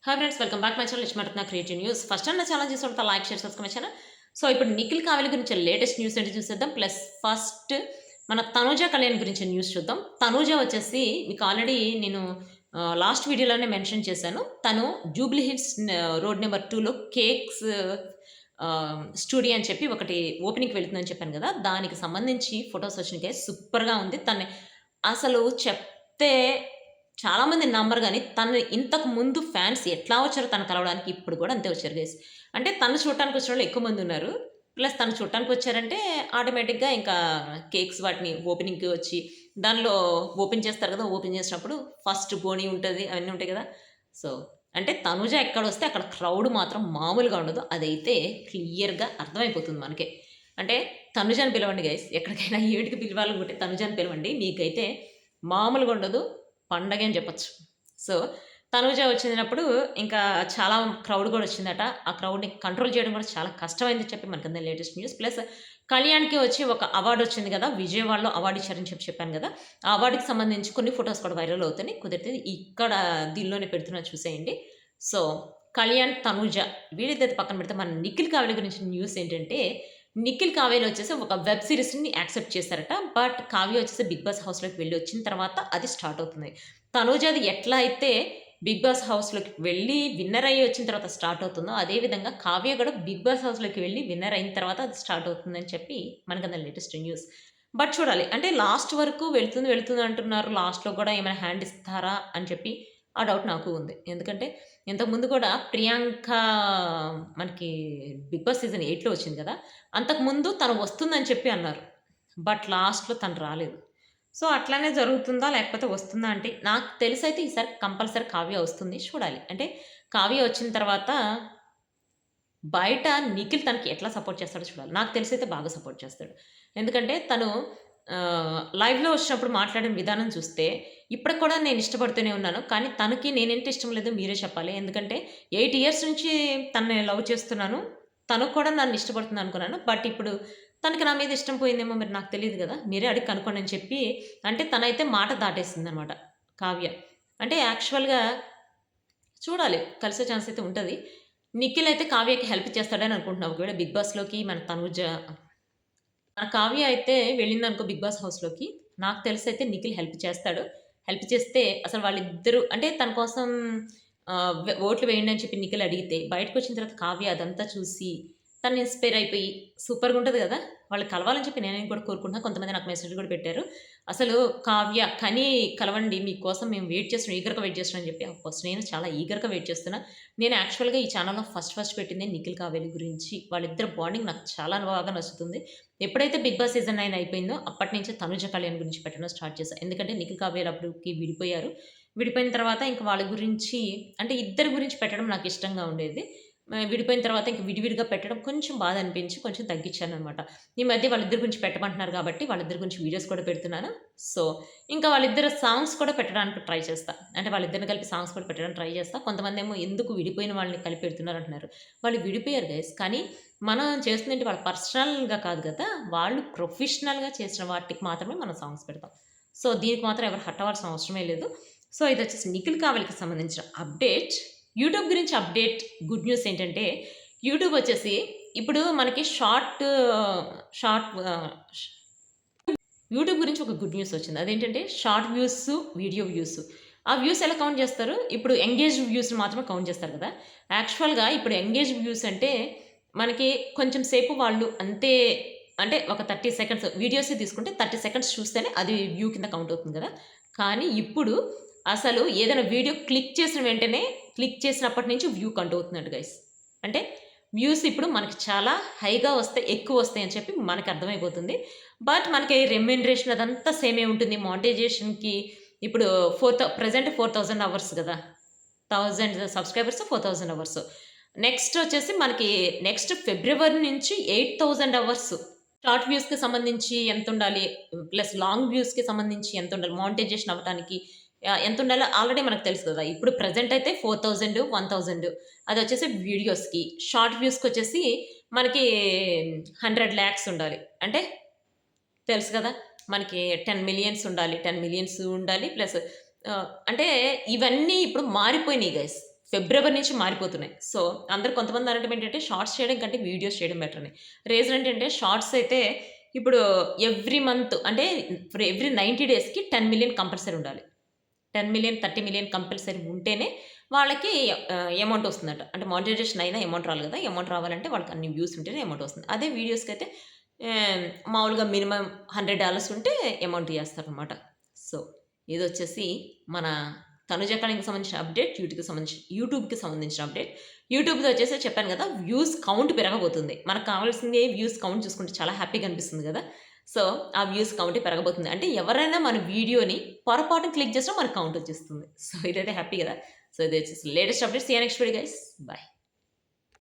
Hi friends, welcome back my channel ఇచ్చి creative news. First నా channel చూస్తుంటే like share subscribe channel. So ఇప్పుడు నిఖిల్ కావేలి గురించి లేటెస్ట్ న్యూస్ ఏంటి చూసేద్దాం. ప్లస్ ఫస్ట్ మన తనూజ కళ్యాణ్ గురించి న్యూస్ చూద్దాం. తనూజ వచ్చేసి మీకు ఆల్రెడీ నేను లాస్ట్ వీడియోలోనే మెన్షన్ చేశాను. తను జూబ్లీ హిల్స్ రోడ్ నెంబర్ 2లో కేక్స్ స్టూడియో అని చెప్పి ఒకటి ఓపెనింగ్కి వెళ్తుందని చెప్పాను కదా, దానికి సంబంధించి ఫొటోస్ వచ్చినాయి. సూపర్గా ఉంది. తను అసలు చెప్తే చాలామంది నమ్మరు గానీ, తను ఇంతకు ముందు ఫ్యాన్స్ ఎట్లా వచ్చారో తను కలవడానికి, ఇప్పుడు కూడా అంతే వచ్చారు గైస్. అంటే తను చూడటానికి వచ్చినోళ్ళు ఎక్కువ మంది ఉన్నారు. ప్లస్ తను చూడటానికి వచ్చారంటే ఆటోమేటిక్‌గా ఇంకా కేక్స్ వాటిని ఓపెనింగ్‌కి వచ్చి, దానిలో ఓపెన్ చేస్తారు కదా! ఓపెన్ చేసినప్పుడు ఫస్ట్ బోనీ ఉంటది. అవన్నీ ఉంటాయి కదా! సో, అంటే తనుజ ఎక్కడొస్తే అక్కడ క్రౌడ్ మాత్రం మామూలుగా ఉండదు. అదైతే క్లియర్‌గా అర్థమైపోతుంది మనకే. అంటే తనుజని పిలవండి గైస్. ఎక్కడికైనా ఈవెంట్‌కి పిలవాలనుకుంటే తనుజని పిలవండి. మీకైతే మామూలుగా ఉండదు. పండగే అని చెప్పొచ్చు. సో, తనూజ వచ్చినప్పుడు ఇంకా చాలా క్రౌడ్ కూడా వచ్చిందట. ఆ క్రౌడ్‌ని కంట్రోల్ చేయడం కూడా చాలా కష్టమైందని చెప్పి మనకందరికి లేటెస్ట్ న్యూస్. ప్లస్ కళ్యాణ్‌కి వచ్చి ఒక అవార్డ్ వచ్చింది కదా! విజయవాడలో అవార్డ్ ఇచ్చారని చెప్పాను కదా! ఆ అవార్డ్‌కి సంబంధించి కొన్ని ఫోటోస్ కూడా వైరల్ అవుతున్నాయి. కుదిరితే ఇక్కడ దీనిలోనే పెడుతున్నా చూసేయండి. సో, కళ్యాణ్, తనూజ వీళ్ళిద్దరిది పక్కన పెడితే మన నిఖిల్ కావ్య గురించి న్యూస్ ఏంటంటే, నిఖిల్ కావ్యలో వచ్చేసి ఒక వెబ్ సీరీస్‌ని యాక్సెప్ట్ చేశారట. బట్ కావ్య వచ్చేసి 'బిగ్ బాస్' హౌస్‌లోకి వెళ్లి వచ్చిన తర్వాత అది స్టార్ట్ అవుతుంది. తనూజది ఎట్లా అయితే 'బిగ్ బాస్' హౌస్‌లోకి వెళ్లి విన్నర్ అయ్యి వచ్చిన తర్వాత స్టార్ట్ అవుతుందో, అదే విధంగా కావ్య కూడా 'బిగ్ బాస్' హౌస్‌లోకి వెళ్లి విన్నర్ అయిన తర్వాత అది స్టార్ట్ అవుతుందని చెప్పి మనకది లేటెస్ట్ న్యూస్. బట్ చూడాలి. అంటే లాస్ట్ వరకు వెళ్తుంది, వెళ్తుంది అంటున్నారు. లాస్ట్‌లో కూడా ఏమైనా హ్యాండ్ ఇస్తారా అని చెప్పి ఆ డౌట్ నాకు ఉంది. ఎందుకంటే ఇంతకుముందు కూడా ప్రియాంక మనకి 'బిగ్ బాస్' సీజన్ 8లో వచ్చింది కదా! అంతకుముందు తను వస్తుందని చెప్పి అన్నారు. బట్ లాస్ట్‌లో తను రాలేదు. సో, అట్లానే జరుగుతుందా? లేకపోతే వస్తుందా అంటే, నాకు తెలిసైతే ఈసారి కంపల్సరీ కావ్య వస్తుంది. చూడాలి. అంటే కావ్య వచ్చిన తర్వాత బయట నిఖిల్ తనకి ఎట్లా సపోర్ట్ చేస్తాడో చూడాలి. నాకు తెలిసైతే బాగా సపోర్ట్ చేస్తాడు. ఎందుకంటే తను లైవ్‌లో వచ్చినప్పుడు మాట్లాడిన విధానం చూస్తే, ఇప్పటికి కూడా నేను ఇష్టపడుతూనే ఉన్నాను. కానీ తనకి నేనంటే ఇష్టం లేదో మీరే చెప్పాలి. ఎందుకంటే 8 ఇయర్స్ నుంచి తనని లవ్ చేస్తున్నాను. తను కూడా నన్ను ఇష్టపడుతుందనుకున్నాను. బట్ ఇప్పుడు తనకి నా మీద ఇష్టం పోయిందేమో మరి నాకు తెలీదు గదా! మీరే అడిగి కనుక్కోండి అని చెప్పి, అంటే తనైతే మాట దాటేసిందనమాట కావ్య. అంటే యాక్చువల్‌గా చూడాలి. కలిసే ఛాన్స్ అయితే ఉంటది. నిఖిల్ అయితే కావ్యకి హెల్ప్ చేస్తాడని అనుకుంటున్నా. ఒకవేళ 'బిగ్ బాస్‌లోకి' మన తనుజ మన కావ్య అయితే వెళ్ళిందనుకో 'బిగ్ బాస్' హౌస్‌లోకి, నాకు తెలిసైతే నిఖిల్ హెల్ప్ చేస్తాడు. హెల్ప్ చేస్తే అసలు వాళ్ళిద్దరూ అంటే తన కోసం ఓట్లు వేయండి అని చెప్పి నిఖిల్ అడిగితే, బయటకొచ్చిన తర్వాత కావ్య అదంతా చూసి తను ఇన్‌స్పైర్ అయిపోయి సూపర్‌గుంటది గదా! వాళ్ళు కలవాలని చెప్పి నేను కూడా కోరుకుంటున్నా. కొంతమంది నాకు మెసేజ్ కూడా పెట్టారు. అసలు కావ్య కని కలవండి మీకోసం మేము వెయిట్ చేస్తున్నాం. ఈగర్‌గా వెయిట్ చేస్తున్నాం అని చెప్పి. అఫ్‌కోర్స్ నేను చాలా ఈగర్‌గా వెయిట్ చేస్తున్నా. నేను యాక్చువల్‌గా ఈ ఛానెల్‌లో ఫస్ట్ పెట్టిందే నిఖిల్, కావ్యల గురించి. వాళ్ళిద్దరి బాండింగ్ నాకు చాలా బాగా నచ్చుతుంది. ఎప్పుడైతే 'బిగ్ బాస్' సీజన్ 9 అయిపోయిందో అప్పటినుంచే తనుజ, కళ్యాణ్ గురించి పెట్టడం స్టార్ట్ చేశా. ఎందుకంటే నిఖిల్, కావ్యలు అప్పటికి విడిపోయారు. విడిపోయిన తర్వాత ఇంక వాళ్ళ గురించి అంటే ఇద్దరి గురించి పెట్టడం నాకు ఇష్టంగా ఉండేది. విడిపోయిన తర్వాత ఇంక విడివిడిగా పెట్టడం కొంచెం బాధ అనిపించి కొంచెం తగ్గించాననమాట. ఈ మధ్య వాళ్ళిద్దరి గురించి పెట్టమంటున్నారు కాబట్టి వాళ్ళిద్దరి గురించి వీడియోస్ కూడా పెడుతున్నాను. సో, ఇంకా వాళ్ళిద్దరు సాంగ్స్ కూడా పెట్టడానికి ట్రై చేస్తా. అంటే వాళ్ళిద్దరిని కలిపి సాంగ్స్ కూడా పెట్టడానికి ట్రై చేస్తా. కొంతమందేమో ఎందుకు విడిపోయిన వాళ్ళని కలిపి పెడుతున్నారంటున్నారు. వాళ్ళు విడిపోయారు గైస్. కానీ మనం చేస్తుందేంటి వాళ్ళ పర్సనల్‌గా కాదు గదా! వాళ్ళు ప్రొఫెషనల్‌గా చేసిన వాటికి మాత్రమే మనం సాంగ్స్ పెడతాం. సో, దీనికి మాత్రం ఎవరు హర్ట్ అవ్వాల్సిన అవసరమే లేదు. సో, ఇదొచ్చేసి నిఖిల్ కావలికి సంబంధించిన అప్డేట్. యూట్యూబ్ గురించి అప్డేట్ గుడ్ న్యూస్ ఏంటంటే, యూట్యూబ్ వచ్చేసి ఇప్పుడు మనకి షార్ట్ యూట్యూబ్ గురించి ఒక గుడ్ న్యూస్ వచ్చింది. అదేంటంటే షార్ట్ వ్యూస్, వీడియో వ్యూస్. ఆ వ్యూస్ ఎలా కౌంట్ చేస్తారు? ఇప్పుడు ఎంగేజ్ వ్యూస్‌ని మాత్రమే కౌంట్ చేస్తారు కదా! యాక్చువల్‌గా ఇప్పుడు ఎంగేజ్ వ్యూస్ అంటే మనకి కొంచెం సేపు వాళ్ళు అంతే అంటే ఒక 30 సెకండ్స్ వీడియోసే తీసుకుంటే 30 సెకండ్స్ చూస్తేనే అది వ్యూ కింద కౌంట్ అవుతుంది కదా! కానీ ఇప్పుడు అసలు ఏదైనా వీడియో క్లిక్ చేసిన వెంటనే క్లిక్ చేసినప్పటి నుంచి వ్యూ కౌంట్ అవుతుందంట గైస్. అంటే వ్యూస్ ఇప్పుడు మనకి చాలా హైగా వస్తాయి, ఎక్కువ వస్తాయి అని చెప్పి మనకు అర్థమైపోతుంది. బట్ మనకి రెమ్యూనరేషన్ అదంతా సేమే ఉంటుంది. మానిటైజేషన్‌కి ఇప్పుడు ప్రెజెంట్ 4000 అవర్స్ గదా! 1000 సబ్‌స్క్రైబర్స్ 4000 అవర్స్. నెక్స్ట్ వచ్చేసి మనకి నెక్స్ట్ ఫిబ్రవరి నుంచి 8000 అవర్స్. షార్ట్ వ్యూస్‌కి సంబంధించి ఎంతుండాలి? ప్లస్ లాంగ్ వ్యూస్‌కి సంబంధించి ఎంతుండాలి? మానిటైజేషన్ అవ్వటానికి ఎంతుండాలో ఆల్రెడీ మనకు తెలుసు కదా! ఇప్పుడు ప్రెజెంట్ అయితే 4000, 1000 అదొచ్చేసి వీడియోస్‌కి. షార్ట్ వ్యూస్‌కొచ్చేసి మనకి 100,00,000 ఉండాలి. అంటే తెలుసు కదా! మనకి 10,000,000 ఉండాలి. 10,000,000 ఉండాలి. ప్లస్ అంటే ఇవన్నీ ఇప్పుడు మారిపోయినాయి గైస్. ఫిబ్రవరి నుంచి మారిపోతున్నాయి. సో, అందరూ కొంతమంది అనడం ఏంటంటే, షార్ట్స్ చేయడం కంటే వీడియోస్ చేయడం బెటర్ అని. రీజన్ ఏంటంటే, షార్ట్స్ అయితే ఇప్పుడు ఎవ్రీ మంత్ అంటే ఫర్ ఎవ్రీ 90 డేస్‌కి 10,000,000 కంపల్సరీ ఉండాలి. 10,000,000, 30,000,000 కంపల్సరీ ఉంటేనే వాళ్ళకి అమౌంట్ వస్తుందట. అంటే మానిటైజేషన్ అయినా అమౌంట్ రావాలి కదా! అమౌంట్ రావాలంటే వాళ్ళకి అన్ని వ్యూస్ ఉంటేనే అమౌంట్ వస్తుంది. అదే వీడియోస్‌కైతే మామూలుగా మినిమమ్ $100 ఉంటే అమౌంట్ ఇయేస్తారనమాట. సో, ఇదొచ్చేసి మన తనుజ కళకి సంబంధించిన అప్డేట్. యూట్యూబ్‌కి సంబంధించిన అప్డేట్. యూట్యూబ్‌లో వచ్చేసి చెప్పాను కదా! వ్యూస్ కౌంట్ పెరగబోతుంది. మనకు కావాల్సింది వ్యూస్ కౌంట్ చూసుకుంటే చాలా హ్యాపీగా అనిపిస్తుంది కదా! సో, ఆ వ్యూస్ కౌంట్ పెరగబోతుంది. అంటే ఎవరైనా మన వీడియోని పొరపాటున క్లిక్ చేసినా మనకు కౌంట్ వచ్చేస్తుంది. సో, ఇదైతే హ్యాపీ కదా! సో, ఇది వచ్చేసి latest update. See you next video guys. By.